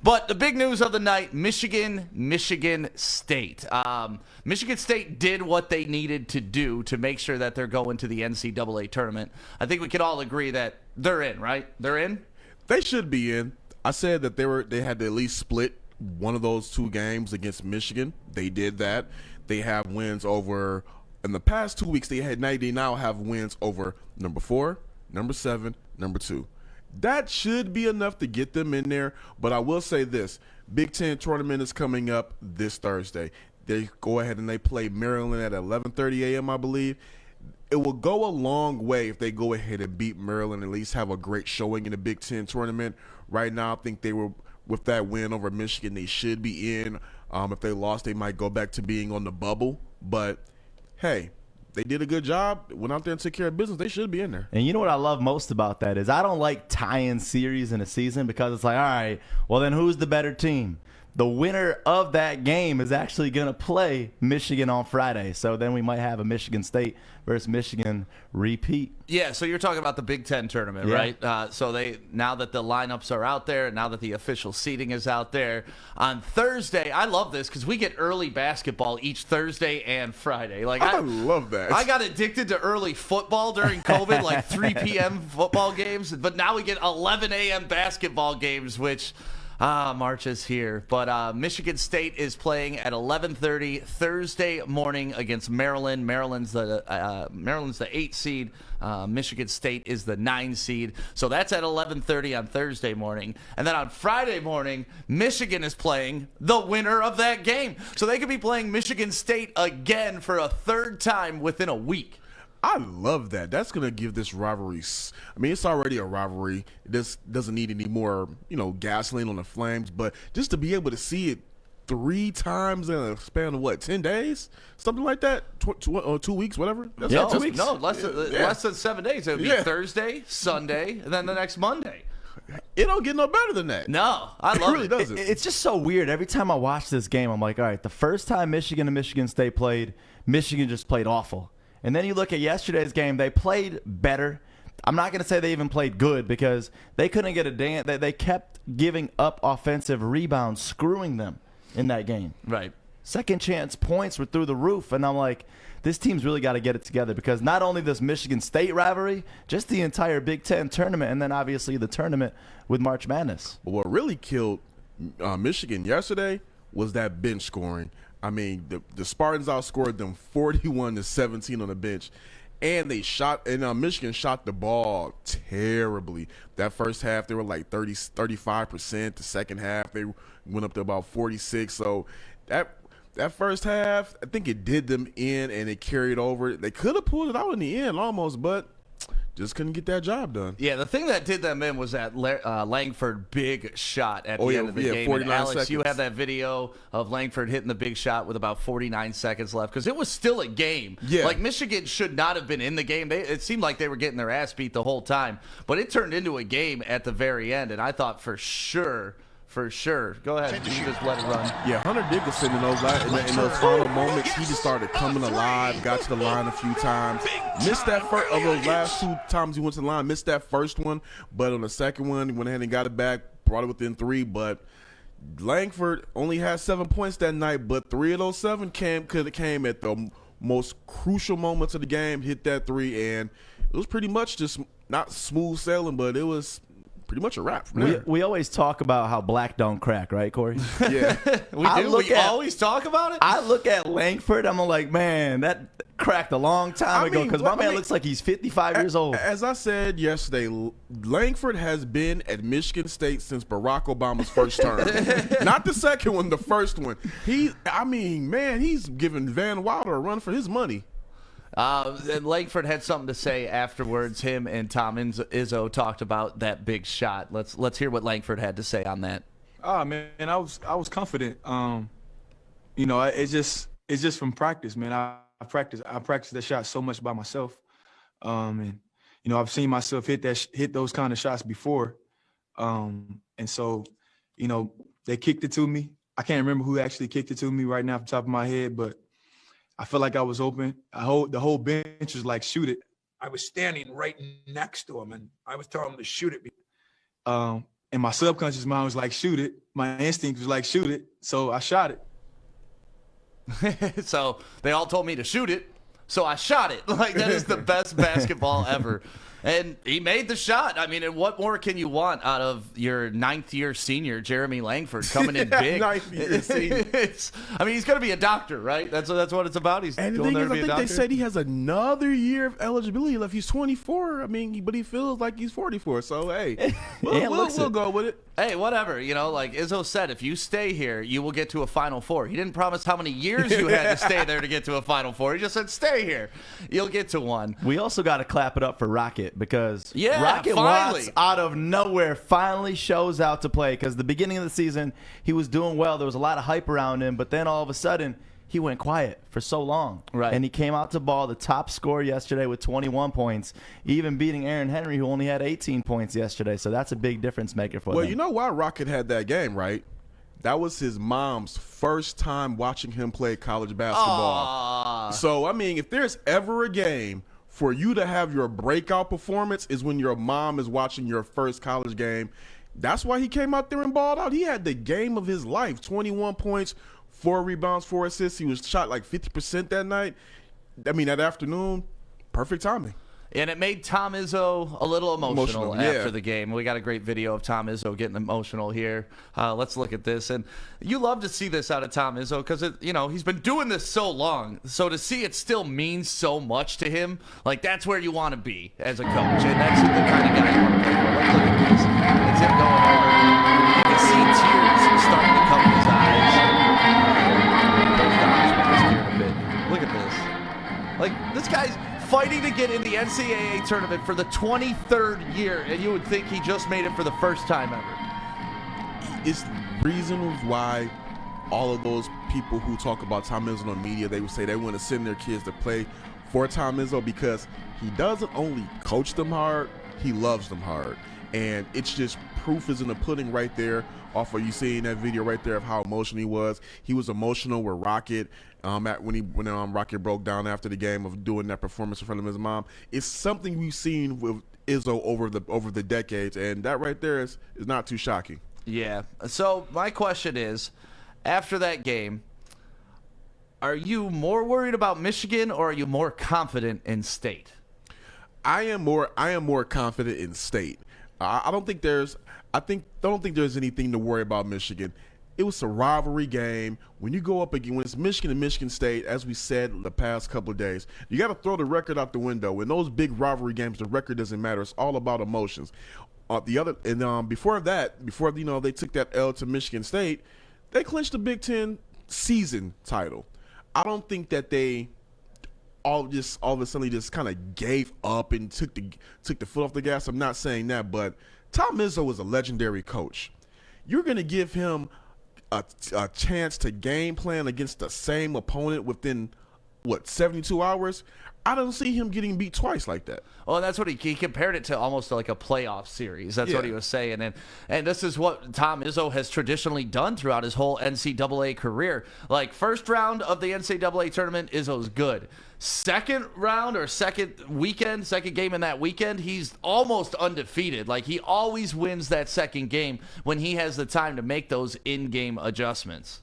But the big news of the night, Michigan State. Michigan State did what they needed to do to make sure that they're going to the NCAA tournament. I think we can all agree that they're in, right? They're in? They should be in. I said that they had to at least split one of those two games against Michigan. They did that. They have wins over, in the past 2 weeks, they now have wins over number 4, number 7, number 2. That should be enough to get them in there. But I will say this, Big Ten tournament is coming up this Thursday. They go ahead and they play Maryland at 11:30 a.m., I believe. It will go a long way if they go ahead and beat Maryland, at least have a great showing in the Big Ten tournament. Right now, I think they were, with that win over Michigan, they should be in. If they lost, they might go back to being on the bubble. But, hey, they did a good job, went out there and took care of business. They should be in there. And you know what I love most about that is I don't like tie-in series in a season because it's like, all right, well then who's the better team? The winner of that game is actually going to play Michigan on Friday. So then we might have a Michigan State versus Michigan repeat. Yeah, so you're talking about the Big Ten tournament, right? So now that the lineups are out there, now that the official seating is out there, on Thursday, I love this because we get early basketball each Thursday and Friday. Like I love that. I got addicted to early football during COVID, like 3 p.m. football games, but now we get 11 a.m. basketball games, which... March is here. But Michigan State is playing at 11:30 Thursday morning against Maryland. Maryland's the 8 seed. Michigan State is the 9 seed. So that's at 11:30 on Thursday morning. And then on Friday morning, Michigan is playing the winner of that game. So they could be playing Michigan State again for a third time within a week. I love that. That's going to give this rivalry. I mean, it's already a rivalry. It just doesn't need any more, gasoline on the flames. But just to be able to see it 3 times in a span of 10 days, something like that, 2 weeks, whatever. That's 2 weeks. No, less than 7 days. It would be Thursday, Sunday, and then the next Monday. It don't get no better than that. No, I love it. Really doesn't. It's just so weird. Every time I watch this game, I'm like, all right, the first time Michigan and Michigan State played, Michigan just played awful. And then you look at yesterday's game, they played better. I'm not going to say they even played good because they couldn't get a damn. They kept giving up offensive rebounds, screwing them in that game. Right. Second chance points were through the roof. And I'm like, this team's really got to get it together because not only this Michigan State rivalry, just the entire Big Ten tournament, and then obviously the tournament with March Madness. What really killed Michigan yesterday was that bench scoring. I mean, the Spartans outscored them 41-17 on the bench, and Michigan shot the ball terribly. That first half, they were like 35%. The second half, they went up to about 46%. So that first half, I think it did them in, and it carried over. They could have pulled it out in the end almost, but just couldn't get that job done. Yeah, the thing that did them in was that Langford big shot at the end of the game. 49 and Alex, seconds. you have that video of Langford hitting the big shot with about 49 seconds left because it was still a game. Yeah. Like, Michigan should not have been in the game. It seemed like they were getting their ass beat the whole time. But it turned into a game at the very end, and I thought for sure. Go ahead. You just let it run. Yeah, Hunter Dickinson in those final moments, he just started coming alive, got to the line a few times. Missed that first of those last 2 times he went to the line, missed that first one, but on the second one, he went ahead and got it back, brought it within 3, but Langford only had 7 points that night, but 3 of those 7 came at the most crucial moments of the game, hit that 3, and it was pretty much just not smooth sailing, but it was pretty much a wrap from there. We always talk about how black don't crack, right, Corey? Yeah. We always talk about it? I look at Langford, I'm like, man, that cracked a long time ago because my man looks like he's 55 years old. As I said yesterday, Langford has been at Michigan State since Barack Obama's first term. Not the second one, the first one. He's giving Van Wilder a run for his money. And Langford had something to say afterwards. Him and Tom Izzo talked about that big shot. Let's hear what Langford had to say on that. Oh man, I was confident. It's just from practice, man. I practiced that shot so much by myself, and I've seen myself hit those kind of shots before, and so they kicked it to me. I can't remember who actually kicked it to me right now off the top of my head, but I felt like I was open. The whole bench was like, shoot it. I was standing right next to him, and I was telling him to shoot it. And and my subconscious mind was like, shoot it. My instinct was like, shoot it. So I shot it. So they all told me to shoot it, so I shot it. Like, that is the best basketball ever. And he made the shot. I mean, and what more can you want out of your ninth-year senior, Jeremy Langford, coming in big? Ninth-year senior. I mean, he's going to be a doctor, right? That's what it's about. He's And the going thing there is, to I be a think doctor. they said he has another year of eligibility left. He's 24. I mean, but he feels like he's 44. So, hey, we'll go with it. Hey, whatever. You know, like Izzo said, if you stay here, you will get to a Final Four. He didn't promise how many years you had to stay there to get to a Final Four. He just said, stay here. You'll get to one. We also got to clap it up for Rocket because Yeah, Rocket finally. Watts out of nowhere finally shows out to play because the beginning of the season he was doing well. There was a lot of hype around him, but then all of a sudden he went quiet for so long. Right. And he came out to ball, the top scorer yesterday with 21 points, even beating Aaron Henry, who only had 18 points yesterday. So that's a big difference maker for them. Well, you know why Rocket had that game, right? That was his mom's first time watching him play college basketball. Aww. So, I mean, if there's ever a game for you to have your breakout performance is when your mom is watching your first college game. That's why he came out there and balled out. He had the game of his life, 21 points, 4 rebounds, 4 assists. He was shot like 50% that night. I mean, that afternoon, perfect timing. And it made Tom Izzo a little emotional yeah. after the game. We got a great video of Tom Izzo getting emotional here. Let's look at this. And you love to see this out of Tom Izzo because, he's been doing this so long. So to see it still means so much to him, like that's where you want to be as a coach. And that's the kind of guy you want to play for. Let's look at this. It's him going hard. You can see tears starting to come in his eyes. Goes down his mask here in a bit. Look at this. Like, this guy's fighting to get in the NCAA tournament for the 23rd year, and you would think he just made it for the first time ever. It's reasons why all of those people who talk about Tom Izzo on media, they would say they want to send their kids to play for Tom Izzo because he doesn't only coach them hard, he loves them hard. And it's just proof is in the pudding right there off of you seeing that video right there of how emotional he was. He was emotional with Rocket when Rocket broke down after the game of doing that performance in front of his mom. It's something we've seen with Izzo over the decades, and that right there is not too shocking. Yeah. So my question is, after that game, are you more worried about Michigan or are you more confident in State? I am more confident in State. I don't think there's anything to worry about Michigan. It was a rivalry game. When you go up again, when it's Michigan and Michigan State, as we said the past couple of days, you got to throw the record out the window. In those big rivalry games, the record doesn't matter. It's all about emotions. Before they took that L to Michigan State, they clinched the Big Ten season title. I don't think that they all of a sudden just kind of gave up and took the foot off the gas. I'm not saying that, but Tom Izzo was a legendary coach. You're going to give him a chance to game plan against the same opponent within 72 hours? I don't see him getting beat twice like that. Well, that's what he compared it to, almost like a playoff series. That's what he was saying. And this is what Tom Izzo has traditionally done throughout his whole NCAA career. Like, first round of the NCAA tournament, Izzo's good. Second round or second game in that weekend, he's almost undefeated. Like, he always wins that second game when he has the time to make those in-game adjustments.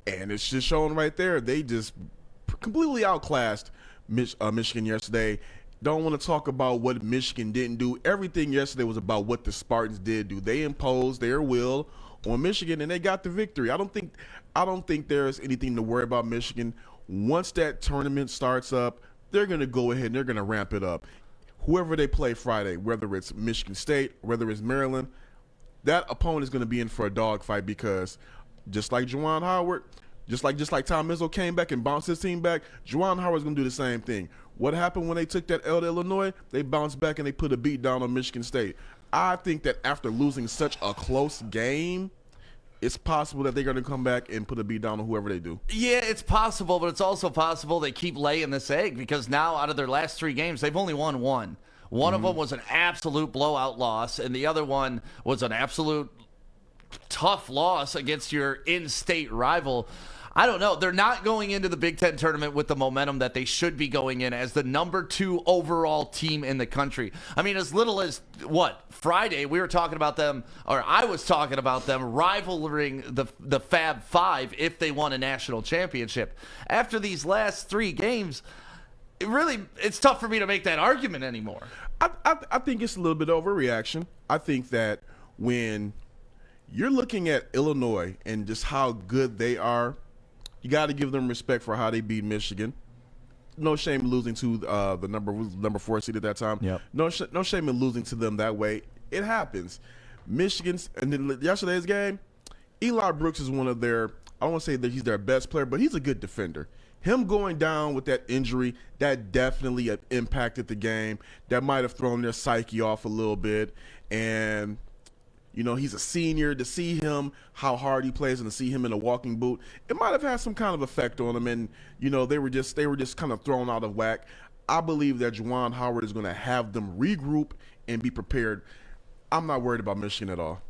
And it's just showing right there. They just completely outclassed Michigan yesterday. Don't want to talk about what Michigan didn't do. Everything yesterday was about what the Spartans did do. They imposed their will on Michigan and they got the victory. I don't think there's anything to worry about Michigan. Once that tournament starts up, they're going to go ahead and they're going to ramp it up. Whoever they play Friday, whether it's Michigan State, whether it's Maryland, that opponent is going to be in for a dogfight because just like Juwan Howard, just like Tom Izzo came back and bounced his team back, Juwan Howard's going to do the same thing. What happened when they took that L to Illinois? They bounced back and they put a beat down on Michigan State. I think that after losing such a close game, it's possible that they're going to come back and put a beat down on whoever they do. Yeah, it's possible, but it's also possible they keep laying this egg because now out of their last 3 games, they've only won one. One of them was an absolute blowout loss, and the other one was an absolute tough loss against your in-state rival. I don't know. They're not going into the Big Ten tournament with the momentum that they should be going in as the number 2 overall team in the country. I mean, as little as, Friday, we were talking about them, or I was talking about them rivaling the Fab Five if they won a national championship. After these last 3 games, it's tough for me to make that argument anymore. I think it's a little bit overreaction. I think that when you're looking at Illinois and just how good they are, you got to give them respect for how they beat Michigan. No shame in losing to the number 4 seed at that time. Yep. No shame in losing to them that way. It happens. Michigan's and then yesterday's game, Eli Brooks is one of their. I don't want to say that he's their best player, but he's a good defender. Him going down with that injury, that definitely impacted the game. That might have thrown their psyche off a little bit. And he's a senior. To see him, how hard he plays, and to see him in a walking boot, it might have had some kind of effect on him. And they were just kind of thrown out of whack. I believe that Juwan Howard is going to have them regroup and be prepared. I'm not worried about Michigan at all.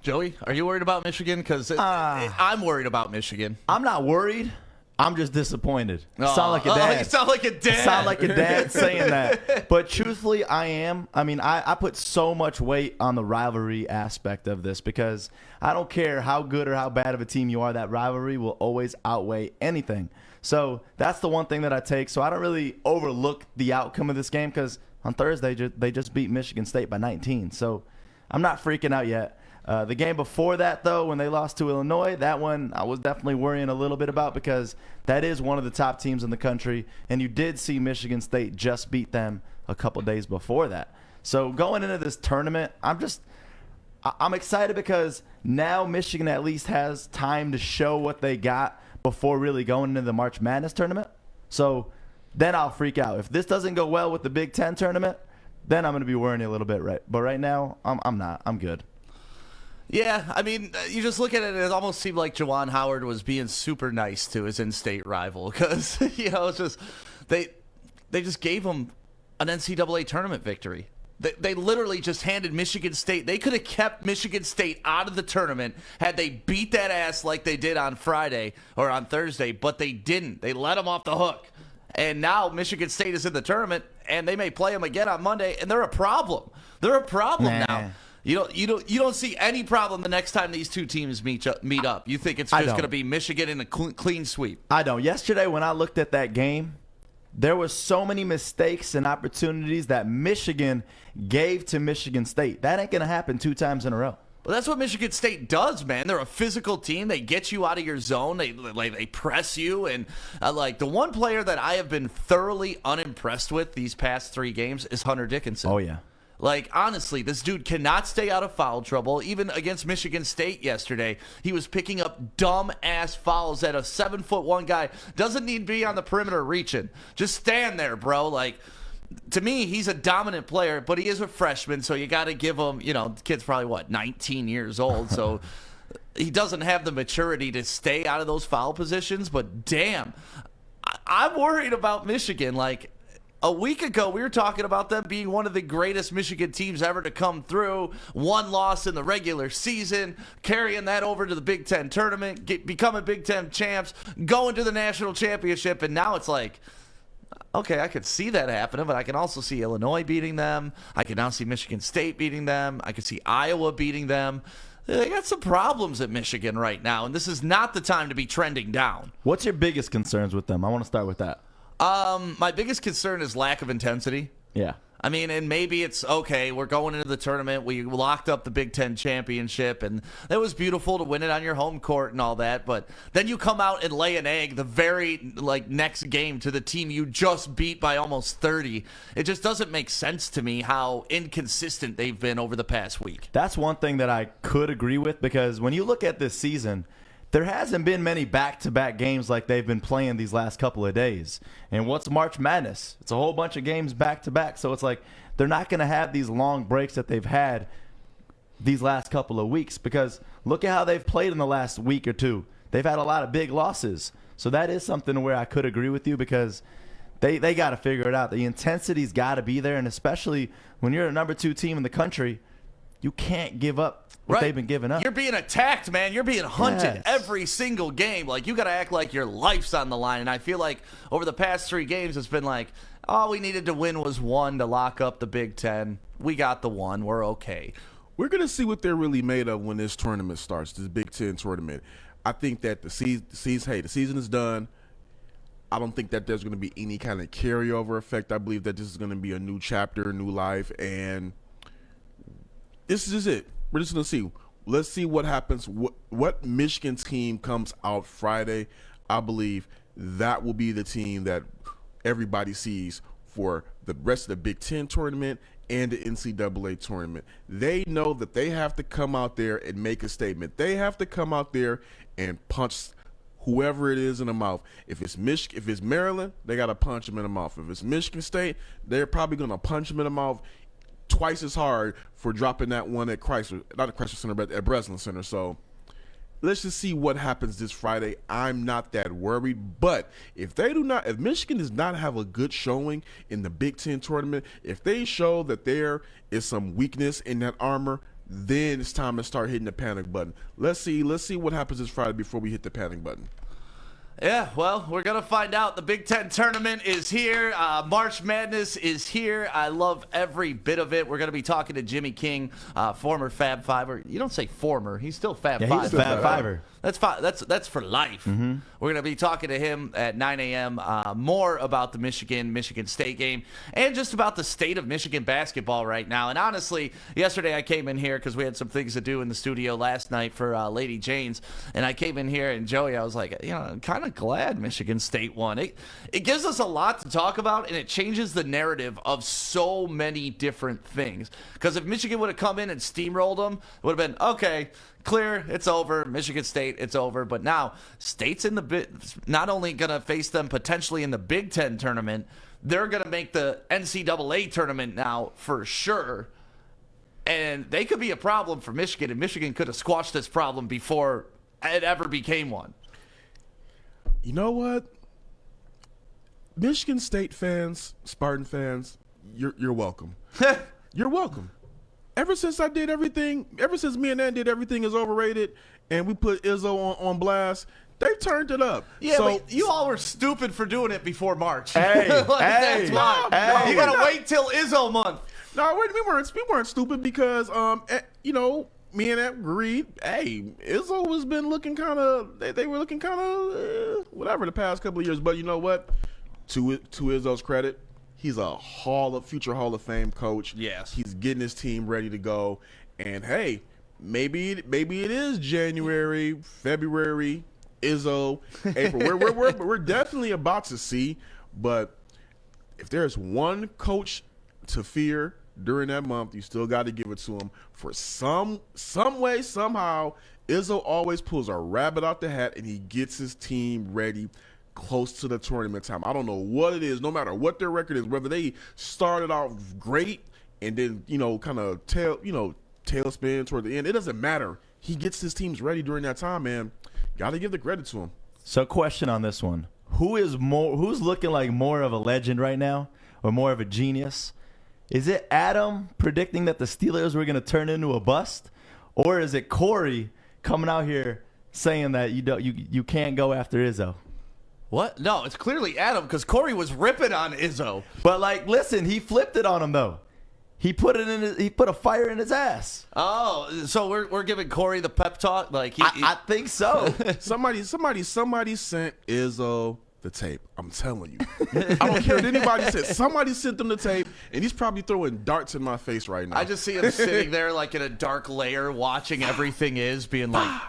Joey, are you worried about Michigan? Because I'm worried about Michigan. I'm not worried. I'm just disappointed. Sound like a dad. You sound like a dad. Sound like a dad saying that. But truthfully, I am. I mean, I put so much weight on the rivalry aspect of this because I don't care how good or how bad of a team you are, that rivalry will always outweigh anything. So that's the one thing that I take. So I don't really overlook the outcome of this game because on Thursday they just beat Michigan State by 19. So I'm not freaking out yet. The game before that, though, when they lost to Illinois, that one I was definitely worrying a little bit about because that is one of the top teams in the country, and you did see Michigan State just beat them a couple days before that. So going into this tournament, I'm excited because now Michigan at least has time to show what they got before really going into the March Madness tournament. So then I'll freak out. If this doesn't go well with the Big Ten tournament, then I'm going to be worrying a little bit, right? But right now, I'm not. I'm good. Yeah, I mean, you just look at it, it almost seemed like Juwan Howard was being super nice to his in-state rival because, it's just they just gave him an NCAA tournament victory. They literally just handed Michigan State. They could have kept Michigan State out of the tournament had they beat that ass like they did on Friday or on Thursday, but they didn't. They let them off the hook. And now Michigan State is in the tournament, and they may play them again on Monday, and they're a problem. They're a problem now. You don't see any problem the next time these two teams meet up. You think it's just going to be Michigan in a clean sweep. I don't. Yesterday when I looked at that game, there was so many mistakes and opportunities that Michigan gave to Michigan State. That ain't going to happen 2 times in a row. Well, that's what Michigan State does, man. They're a physical team. They get you out of your zone. They press you. And the one player that I have been thoroughly unimpressed with these past 3 games is Hunter Dickinson. Oh, yeah. Honestly, this dude cannot stay out of foul trouble. Even against Michigan State yesterday, he was picking up dumb-ass fouls that a 7'1" guy doesn't need to be on the perimeter reaching. Just stand there, bro. To me, he's a dominant player, but he is a freshman, so you got to give him, the kid's probably, 19 years old, so he doesn't have the maturity to stay out of those foul positions, but damn, I'm worried about Michigan. A week ago, we were talking about them being one of the greatest Michigan teams ever to come through. 1 loss in the regular season, carrying that over to the Big Ten tournament, becoming Big Ten champs, going to the national championship, and now it's okay, I could see that happening, but I can also see Illinois beating them. I can now see Michigan State beating them. I could see Iowa beating them. They got some problems at Michigan right now, and this is not the time to be trending down. What's your biggest concerns with them? I want to start with that. My biggest concern is lack of intensity. Yeah. I mean, and maybe it's, okay, we're going into the tournament. We locked up the Big Ten championship, and it was beautiful to win it on your home court and all that. But then you come out and lay an egg the very, next game to the team you just beat by almost 30. It just doesn't make sense to me how inconsistent they've been over the past week. That's one thing that I could agree with because when you look at this season, there hasn't been many back-to-back games like they've been playing these last couple of days. And what's March Madness? It's a whole bunch of games back-to-back. So it's they're not going to have these long breaks that they've had these last couple of weeks because look at how they've played in the last week or 2. They've had a lot of big losses. So that is something where I could agree with you because they got to figure it out. The intensity's got to be there, and especially when you're a number 2 team in the country, you can't give up what they've been giving up. You're being attacked, man. You're being hunted Yes. every single game. Like, you got to act like your life's on the line. And I feel like over the past 3 games, it's been like, all we needed to win was 1 to lock up the Big Ten. We got the 1. We're okay. We're going to see what they're really made of when this tournament starts, this Big Ten tournament. I think that the season is done. I don't think that there's going to be any kind of carryover effect. I believe that this is going to be a new chapter, a new life, and this is it. We're just going to see. Let's see what happens. What Michigan team comes out Friday. I believe that will be the team that everybody sees for the rest of the Big Ten tournament and the NCAA tournament. They know that they have to come out there and make a statement. They have to come out there and punch whoever it is in the mouth. If it's Maryland, they got to punch them in the mouth. If it's Michigan State, they're probably going to punch them in the mouth twice as hard for dropping that one at Chrysler, not at Chrysler Center, but at Breslin Center. So let's just see what happens this Friday. I'm not that worried, but if Michigan does not have a good showing in the Big Ten tournament, if they show that there is some weakness in that armor, then it's time to start hitting the panic button. Let's see what happens this Friday before we hit the panic button. Yeah, well, we're going to find out. The Big Ten tournament is here. March Madness is here. I love every bit of it. We're going to be talking to Jimmy King, former Fab Fiver. You don't say former. He's still Fab Five. He's a Fab Fiver. That's for life. Mm-hmm. We're going to be talking to him at 9 a.m. More about the Michigan State game and just about the state of Michigan basketball right now. And honestly, yesterday I came in here because we had some things to do in the studio last night for Lady Jane's. And I came in here and Joey, I was like, I'm kind of glad Michigan State won. It gives us a lot to talk about, and it changes the narrative of so many different things. Because if Michigan would have come in and steamrolled them, it would have been, okay, clear, it's over. Michigan State, it's over. But now, State's not only going to face them potentially in the Big Ten tournament, they're going to make the NCAA tournament now for sure. And they could be a problem for Michigan, and Michigan could have squashed this problem before it ever became one. You know what? Michigan State fans, Spartan fans, you're welcome. You're welcome. Ever since me and Ann did Everything Is Overrated, and we put Izzo on blast, they've turned it up. Yeah, so, but you all were stupid for doing it before March. Hey, that's why. no, you gotta wait till Izzo month. No, we weren't stupid because me and Ann agreed. Hey, Izzo has been looking kind of. They were looking kind of whatever the past couple of years. But you know what? To Izzo's credit, he's a future Hall of Fame coach. Yes. He's getting his team ready to go. And hey, maybe it is January, February, Izzo, April. We're definitely about to see. But if there's one coach to fear during that month, you still got to give it to him. For some way, somehow, Izzo always pulls a rabbit out the hat and he gets his team ready close to the tournament time. I don't know what it is, no matter what their record is, whether they started off great and then, kind of tailspin toward the end. It doesn't matter. He gets his teams ready during that time, man. Got to give the credit to him. So, question on this one: who's looking like more of a legend right now, or more of a genius? Is it Adam predicting that the Steelers were going to turn into a bust, or is it Corey coming out here saying that you can't go after Izzo? What? No, it's clearly Adam because Corey was ripping on Izzo. But listen, he flipped it on him though. He put a fire in his ass. Oh, so we're giving Corey the pep talk? I think so. Somebody sent Izzo the tape. I'm telling you. I don't care what anybody said. Somebody sent them the tape, and he's probably throwing darts in my face right now. I just see him sitting there like in a dark lair watching everything being like,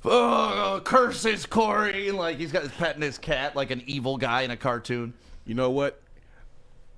oh, curses Corey. Like he's petting his cat like an evil guy in a cartoon. You know what?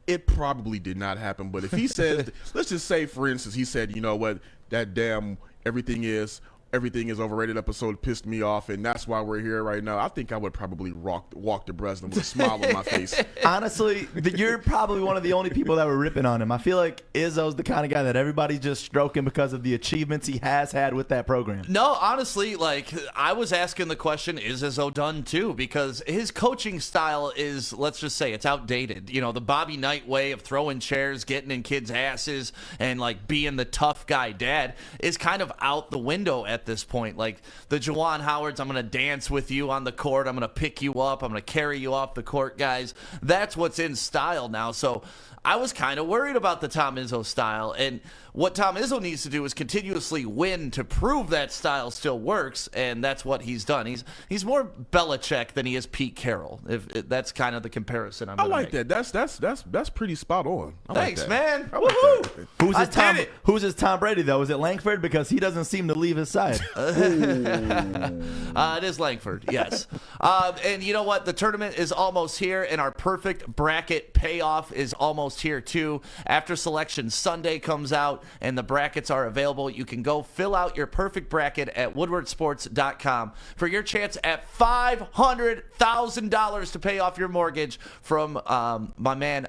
It probably did not happen, but if he says, let's just say, for instance, he said, you know what, that damn everything is everything is overrated episode pissed me off, and that's why we're here right now, I think I would probably walk to Breslin with a smile on my face. Honestly, you're probably one of the only people that were ripping on him. I feel like Izzo's the kind of guy that everybody's just stroking because of the achievements he has had with that program. No, honestly, like I was asking the question, is Izzo done too? Because his coaching style is, let's just say, it's outdated. You know, the Bobby Knight way of throwing chairs, getting in kids' asses, and like being the tough guy dad is kind of out the window at this point. Like the Juwan Howards, I'm going to dance with you on the court, I'm going to pick you up, I'm going to carry you off the court, guys. That's what's in style now. So I was kind of worried about the Tom Izzo style, and what Tom Izzo needs to do is continuously win to prove that style still works, and that's what he's done. He's more Belichick than he is Pete Carroll. If that's kind of the comparison I'm I gonna like make. that. That's pretty spot on. I Thanks, like that. man. I like Woohoo! that. Who's his Tom Brady though? Is it Langford? Because he doesn't seem to leave his side. It is Langford, yes. And you know what? The tournament is almost here, and our perfect bracket payoff is almost here, too. After Selection Sunday comes out and the brackets are available, you can go fill out your perfect bracket at woodwardsports.com for your chance at $500,000 to pay off your mortgage from my man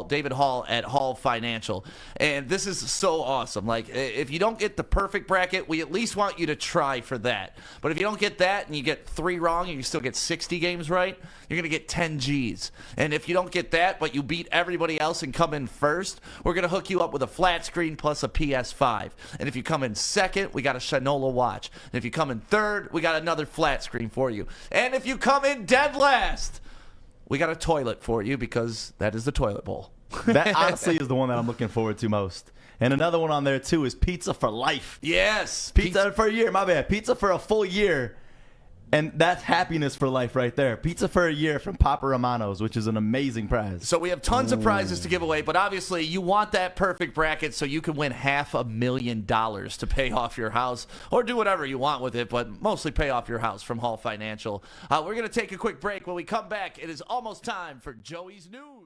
David Hall at Hall Financial. And this is so awesome. Like, if you don't get the perfect bracket, we at least want you to try for that. But if you don't get that and you get 3 wrong and you still get 60 games right, you're going to get 10 G's. And if you don't get that, but you beat everybody else and come in first, we're going to hook you up with a flat screen plus a PS5. And if you come in second, we got a Shinola watch. And if you come in third, we got another flat screen for you. And if you come in dead last, we got a toilet for you, because that is the toilet bowl. That honestly is the one that I'm looking forward to most. And another one on there too is pizza for life. Yes. Pizza for a year, my bad. Pizza for a full year. And that's happiness for life right there. Pizza for a year from Papa Romano's, which is an amazing prize. So we have tons of prizes to give away, but obviously you want that perfect bracket so you can win $500,000 to pay off your house, or do whatever you want with it, but mostly pay off your house from Hall Financial. We're going to take a quick break. When we come back, it is almost time for Joey's News.